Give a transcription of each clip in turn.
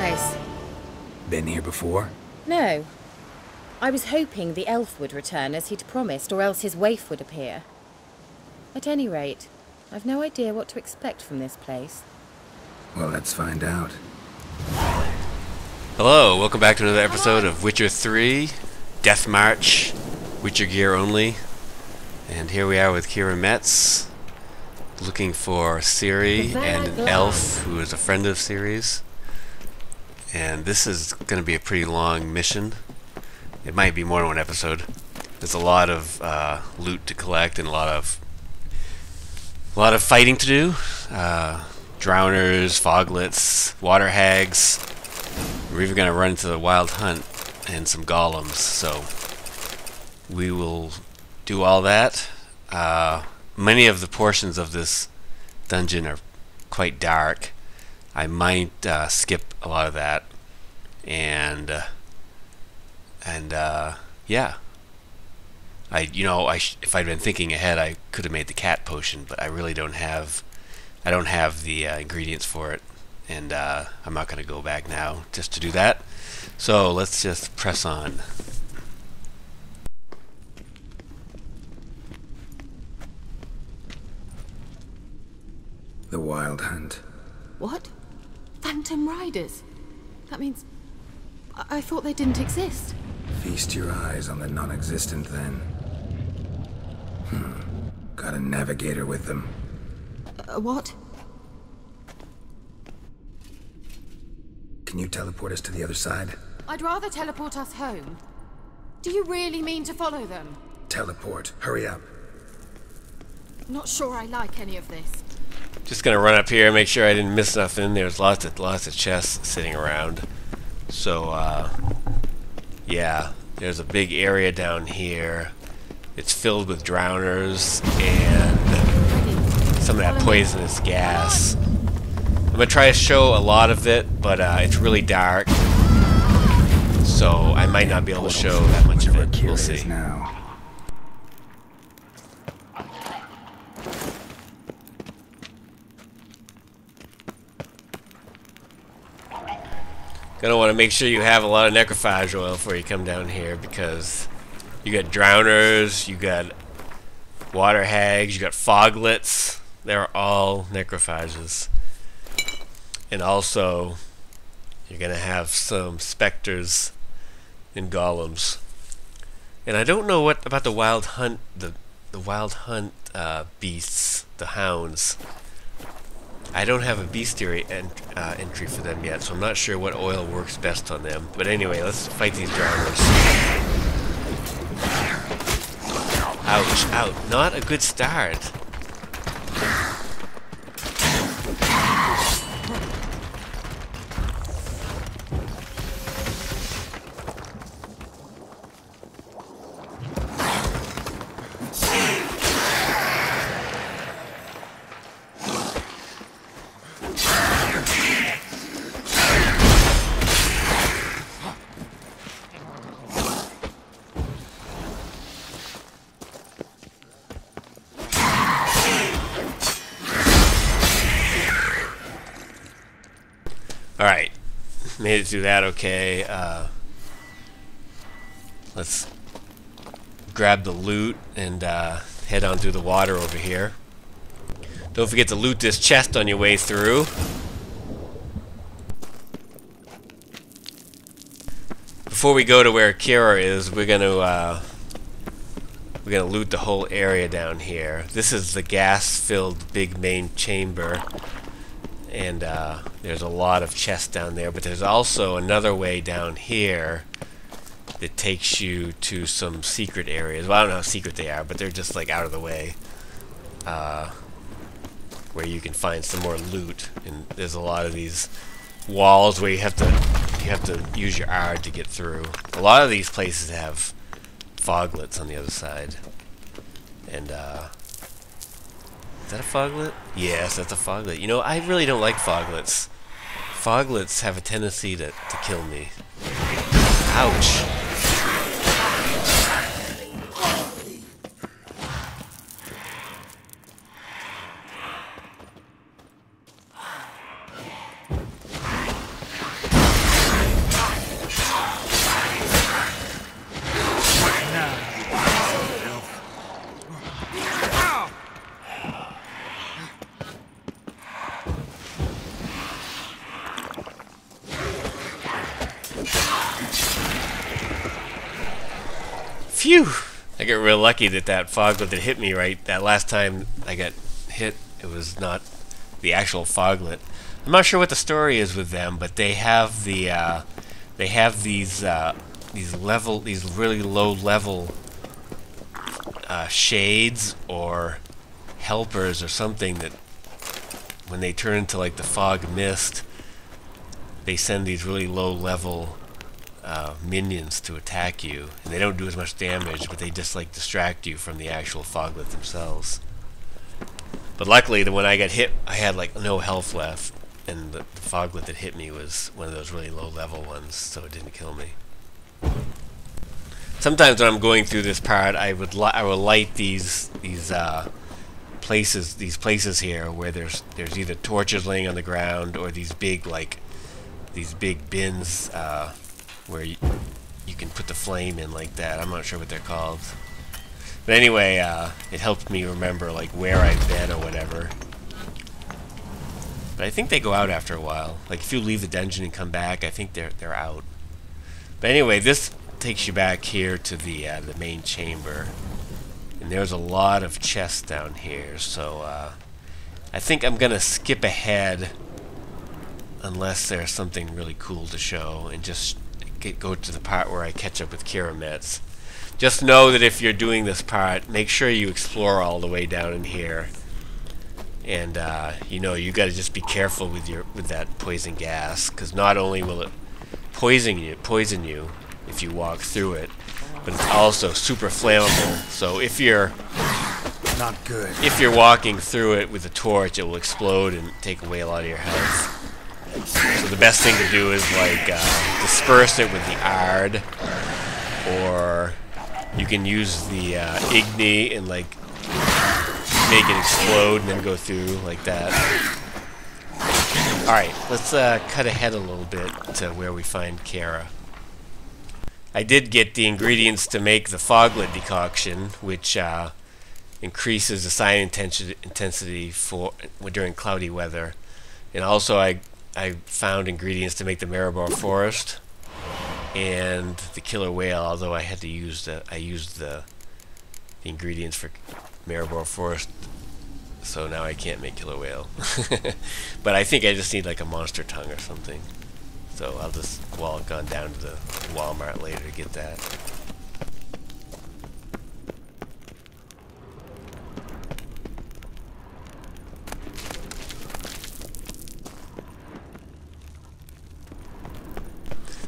place. Been here before? No. I was hoping the elf would return as he'd promised, or else his waif would appear. At any rate, I've no idea what to expect from this place. Well, let's find out. Hello, welcome back to another episode of Witcher 3, Deathmarch, Witcher gear only. And here we are with Keira Metz, looking for Ciri and an elf who is a friend of Ciri's. And this is going to be a pretty long mission. It might be more than one episode. There's a lot of loot to collect and a lot of fighting to do. Drowners, foglets, water hags. We're even going to run into the wild hunt and some golems. So we will do all that. Many of the portions of this dungeon are quite dark. I might skip a lot of that, and yeah. If I'd been thinking ahead, I could have made the cat potion, but I really don't have. I don't have the ingredients for it, and I'm not going to go back now just to do that. So let's just press on. The wild hunt. What? Phantom riders? That means... I thought they didn't exist. Feast your eyes on the non-existent then. Got a navigator with them. What? Can you teleport us to the other side? I'd rather teleport us home. Do you really mean to follow them? Teleport. Hurry up. Not sure I like any of this. Just gonna run up here and make sure I didn't miss nothing. There's lots of chests sitting around. So yeah, there's a big area down here. It's filled with drowners and some of that poisonous gas. I'm gonna try to show a lot of it, but it's really dark, so I might not be able to show that much of it. We'll see. Now. Gonna want to make sure you have a lot of necrophage oil before you come down here, because you got drowners, you got water hags, you got foglets. They're all necrophages. And also, you're gonna have some specters and golems. And I don't know what about the wild hunt, the wild hunt beasts, the hounds. I don't have a bestiary entry for them yet, so I'm not sure what oil works best on them. But anyway, let's fight these drowners. Ouch, ouch. Not a good start. Alright, made it through that okay. Let's grab the loot and head on through the water over here. Don't forget to loot this chest on your way through. Before we go to where Keira is, we're gonna loot the whole area down here. This is the gas-filled big main chamber. And there's a lot of chests down there, but there's also another way down here that takes you to some secret areas. Well, I don't know how secret they are, but they're just like out of the way, where you can find some more loot. And there's a lot of these walls where you have to use your R to get through. A lot of these places have foglets on the other side, and is that a foglet? Yes, that's a foglet. You know, I really don't like foglets. Foglets have a tendency to kill me. Ouch. Phew! I got real lucky that that foglet that hit me right that last time I got hit, it was not the actual foglet. I'm not sure what the story is with them, but they have the these really low level shades or helpers or something that when they turn into like the fog mist, they send these really low level minions to attack you, and they don't do as much damage, but they just like distract you from the actual foglet themselves. But luckily, when I got hit, I had like no health left, and the foglet that hit me was one of those really low level ones, so it didn't kill me. Sometimes when I'm going through this part, I will light these places here where there's either torches laying on the ground or these big bins where you can put the flame in like that. I'm not sure what they're called. But anyway, it helped me remember like where I've been or whatever. But I think they go out after a while. Like if you leave the dungeon and come back, I think they're out. But anyway, this takes you back here to the main chamber. And there's a lot of chests down here, so I think I'm gonna skip ahead unless there's something really cool to show and just go to the part where I catch up with Keira Metz. Just know that if you're doing this part, make sure you explore all the way down in here. And you know, you got to just be careful with that poison gas, because not only will it poison you if you walk through it, but it's also super flammable. So if you're not good, if you're walking through it with a torch, it will explode and take away a lot of your health. So the best thing to do is like disperse it with the Ard, or you can use the Igni and like make it explode and then go through like that. Alright, let's cut ahead a little bit to where we find Keira. I did get the ingredients to make the Foglet decoction, which increases the sign intensity for during cloudy weather. And also I found ingredients to make the Maribor Forest and the Killer Whale, although I had to use I used the ingredients for Maribor Forest, so now I can't make Killer Whale. But I think I just need like a monster tongue or something. So I'll just walk on down to the Walmart later to get that.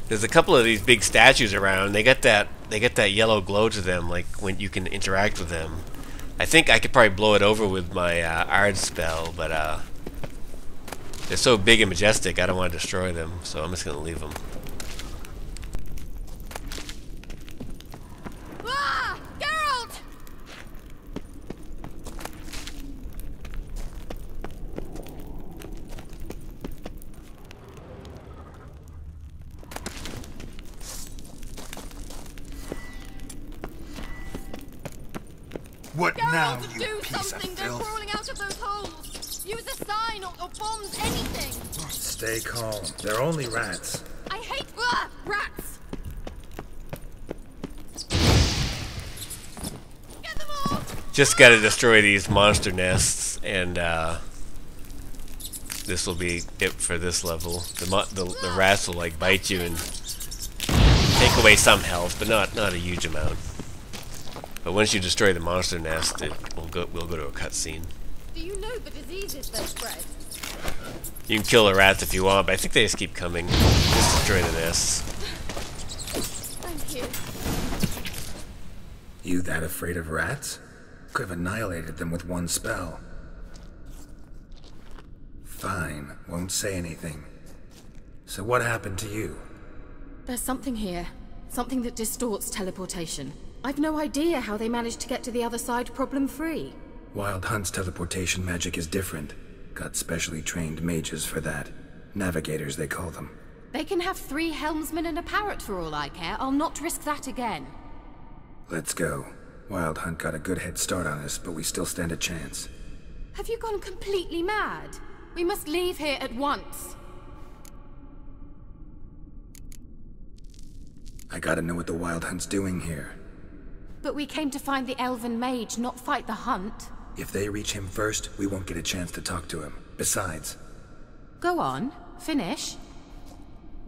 There's a couple of these big statues around. They got that yellow glow to them, like when you can interact with them. I think I could probably blow it over with my Ard spell, but they're so big and majestic, I don't want to destroy them, so I'm just going to leave them. Ah! Geralt! What now, Geralt, you do piece of something! They're filth? crawling out of those holes! Use a sign or bombs, anything! Stay calm. They're only rats. I hate rats! Get them all! Just got to destroy these monster nests, and this will be it for this level. The rats will like bite you and take away some health, but not a huge amount. But once you destroy the monster nest, we'll go to a cutscene. Do you know the diseases they spread? You can kill the rats if you want, but I think they just keep coming. Just destroy the nests. Thank you. You that afraid of rats? Could have annihilated them with one spell. Fine, won't say anything. So what happened to you? There's something here. Something that distorts teleportation. I've no idea how they managed to get to the other side problem-free. Wild Hunt's teleportation magic is different. Got specially trained mages for that. Navigators, they call them. They can have 3 helmsmen and a parrot for all I care. I'll not risk that again. Let's go. Wild Hunt got a good head start on us, but we still stand a chance. Have you gone completely mad? We must leave here at once. I gotta know what the Wild Hunt's doing here. But we came to find the elven mage, not fight the hunt. If they reach him first, we won't get a chance to talk to him. Besides... Go on. Finish.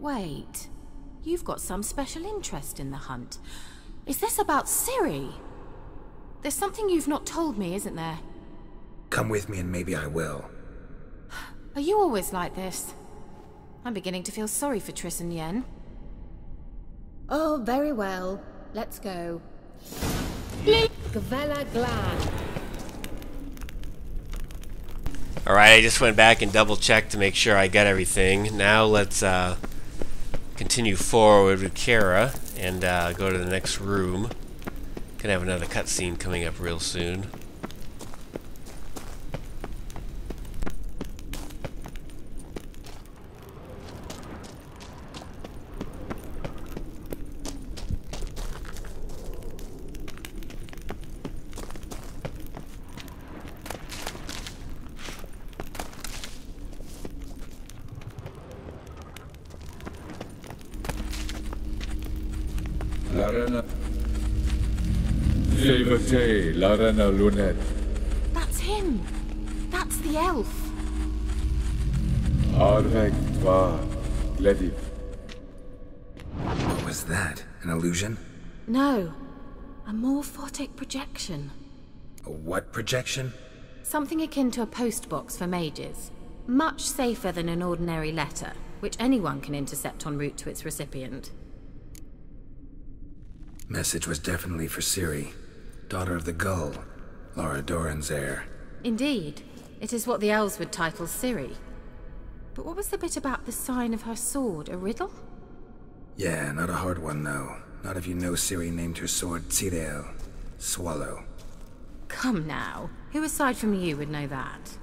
Wait. You've got some special interest in the hunt. Is this about Ciri? There's something you've not told me, isn't there? Come with me and maybe I will. Are you always like this? I'm beginning to feel sorry for Triss and Yen. Oh, very well. Let's go. Gavella Glad. Alright, I just went back and double checked to make sure I got everything. Now let's continue forward with Keira and go to the next room. Gonna have another cutscene coming up real soon. Larena. Silvate, Larena Lunet. That's him! That's the elf! Arvek Tva, Glediv. What was that? An illusion? No. A morphotic projection. A what projection? Something akin to a postbox for mages. Much safer than an ordinary letter, which anyone can intercept en route to its recipient. Message was definitely for Ciri, daughter of the Gull, Lara Doran's heir. Indeed. It is what the elves would title Ciri. But what was the bit about the sign of her sword? A riddle? Yeah, not a hard one though. Not if you know Ciri named her sword Cirel, swallow. Come now. Who aside from you would know that?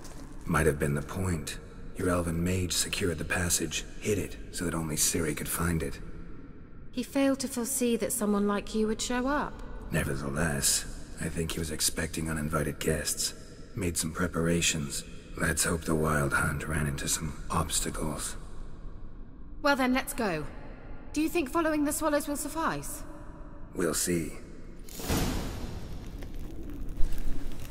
Might have been the point. Your elven mage secured the passage, hid it, so that only Ciri could find it. He failed to foresee that someone like you would show up. Nevertheless, I think he was expecting uninvited guests. Made some preparations. Let's hope the Wild Hunt ran into some obstacles. Well then, let's go. Do you think following the swallows will suffice? We'll see.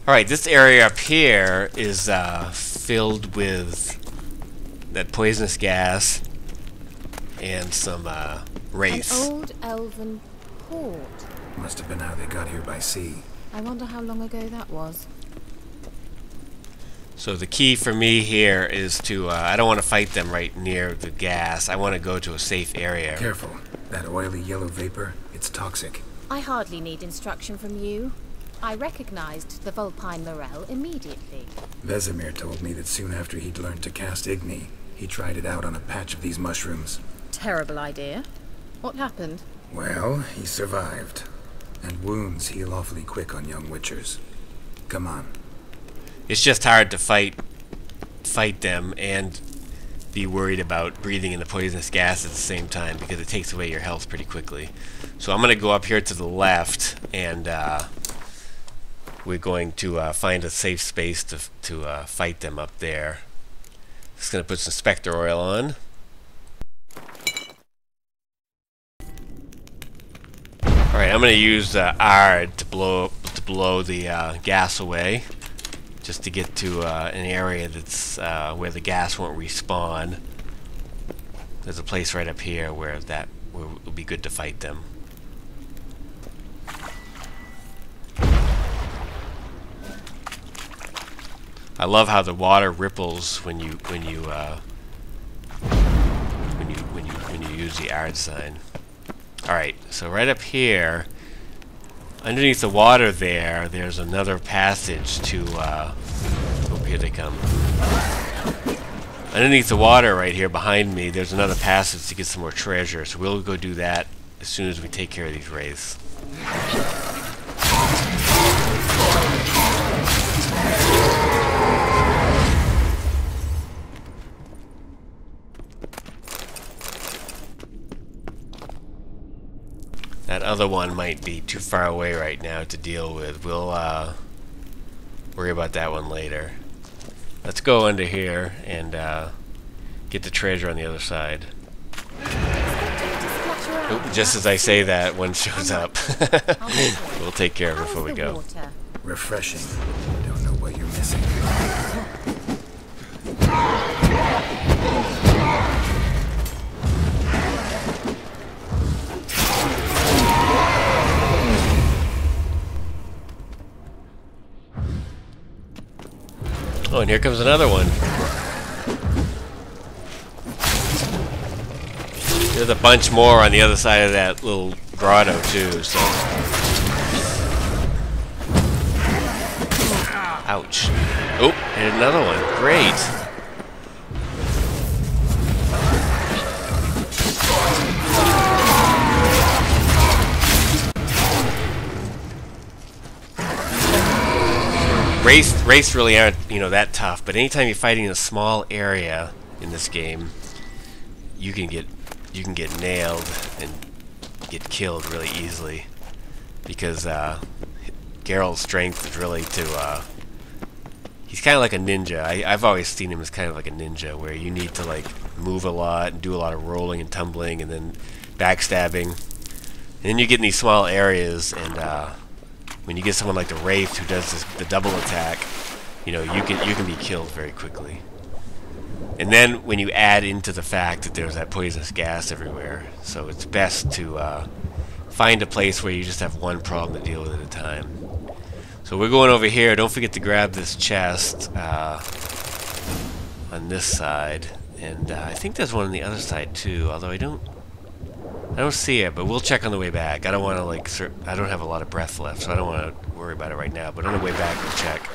Alright, this area up here is filled with that poisonous gas and some wraiths. An old elven port. Must have been how they got here by sea. I wonder how long ago that was. So the key for me here is to, I don't want to fight them right near the gas. I want to go to a safe area. Careful. That oily yellow vapor, it's toxic. I hardly need instruction from you. I recognized the Vulpine Morel immediately. Vesemir told me that soon after he'd learned to cast Igni, he tried it out on a patch of these mushrooms. Terrible idea. What happened? Well, he survived. And wounds heal awfully quick on young witchers. Come on. It's just hard to fight them and be worried about breathing in the poisonous gas at the same time because it takes away your health pretty quickly. So I'm going to go up here to the left and we're going to find a safe space to fight them up there. Just going to put some Spectre oil on. Alright, I'm going to use Ard to blow the gas away, just to get to an area that's where the gas won't respawn. There's a place right up here where it will be good to fight them. I love how the water ripples when you use the Ard sign. Alright, so right up here, underneath the water there's another passage to, oh, here they come. Underneath the water right here behind me, there's another passage to get some more treasure, so we'll go do that as soon as we take care of these wraiths. That other one might be too far away right now to deal with. We'll worry about that one later. Let's go under here and get the treasure on the other side. Expecting to splatter Oop, just as I say that, one shows up. We'll take care of it before we go. Refreshing. Don't know what you're missing. Oh, and here comes another one. There's a bunch more on the other side of that little grotto too, so. Ouch. Oh, and another one. Great. Wraiths really aren't, that tough, but anytime you're fighting in a small area in this game, you can get nailed and get killed really easily, because Geralt's strength is really to he's kind of like a ninja. I've always seen him as kind of like a ninja, where you need to like move a lot and do a lot of rolling and tumbling and then backstabbing, and then you get in these small areas, and when you get someone like the Wraith who does the double attack, you can be killed very quickly. And then when you add into the fact that there's that poisonous gas everywhere, so it's best to find a place where you just have one problem to deal with at a time. So we're going over here. Don't forget to grab this chest on this side, and I think there's one on the other side too. Although I don't see it, but we'll check on the way back. I don't want to I don't have a lot of breath left, so I don't want to worry about it right now. But on the way back, we'll check.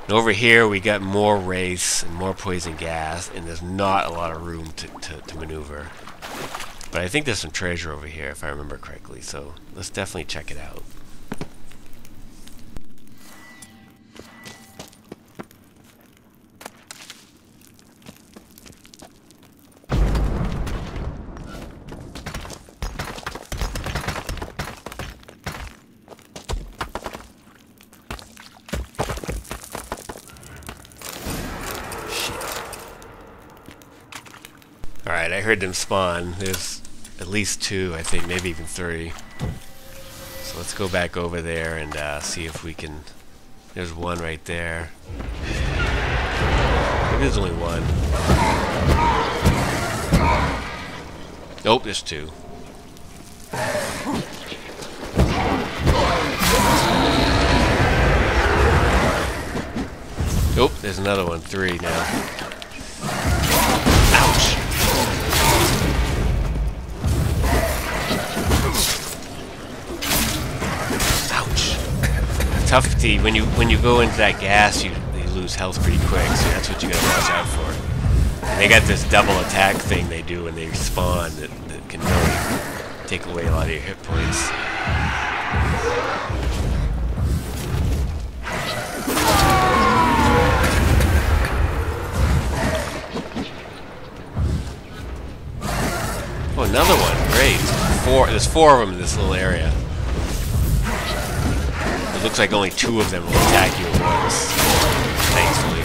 And over here, we got more wraiths and more poison gas, and there's not a lot of room to maneuver. But I think there's some treasure over here, if I remember correctly. So let's definitely check it out. Alright, I heard them spawn. There's at least 2, I think, maybe even 3. So let's go back over there and see if we can... There's one right there. Maybe there's only one. Nope, there's 2. Nope, there's another one. 3 now. Ouch! Tough to when you go into that gas, you lose health pretty quick, so that's what you gotta watch out for. And they got this double attack thing they do when they spawn that can really take away a lot of your hit points. Oh, another one! Great. There's 4 of them in this little area. It looks like only 2 of them will attack you at once, thankfully.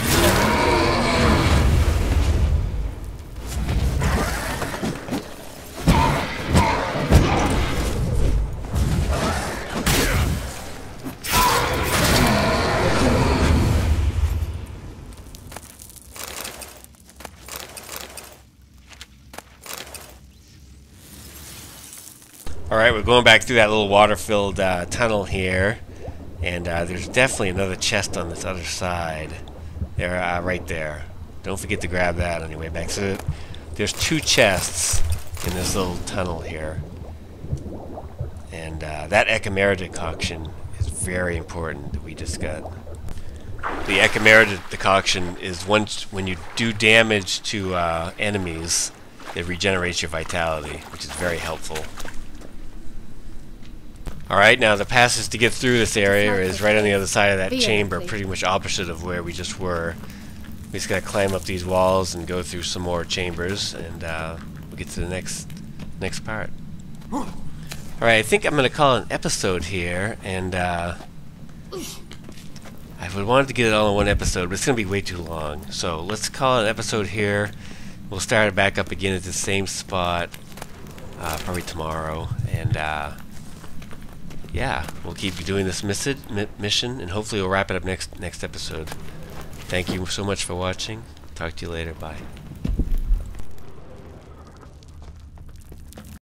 Alright, we're going back through that little water-filled tunnel here. And there's definitely another chest on this other side. There, right there. Don't forget to grab that on your way back. So there's 2 chests in this little tunnel here. And that Echimera decoction is very important that we just got. The Echimera decoction is when you do damage to enemies, it regenerates your vitality, which is very helpful. Alright, now the passage to get through this area is right on the other side of that chamber, pretty much opposite of where we just were. We just gotta climb up these walls and go through some more chambers, and we'll get to the next part. Alright, I think I'm gonna call it an episode here, and I would want to get it all in one episode, but it's gonna be way too long. So let's call it an episode here. We'll start it back up again at the same spot probably tomorrow, and yeah, we'll keep doing this mission, and hopefully we'll wrap it up next episode. Thank you so much for watching. Talk to you later. Bye.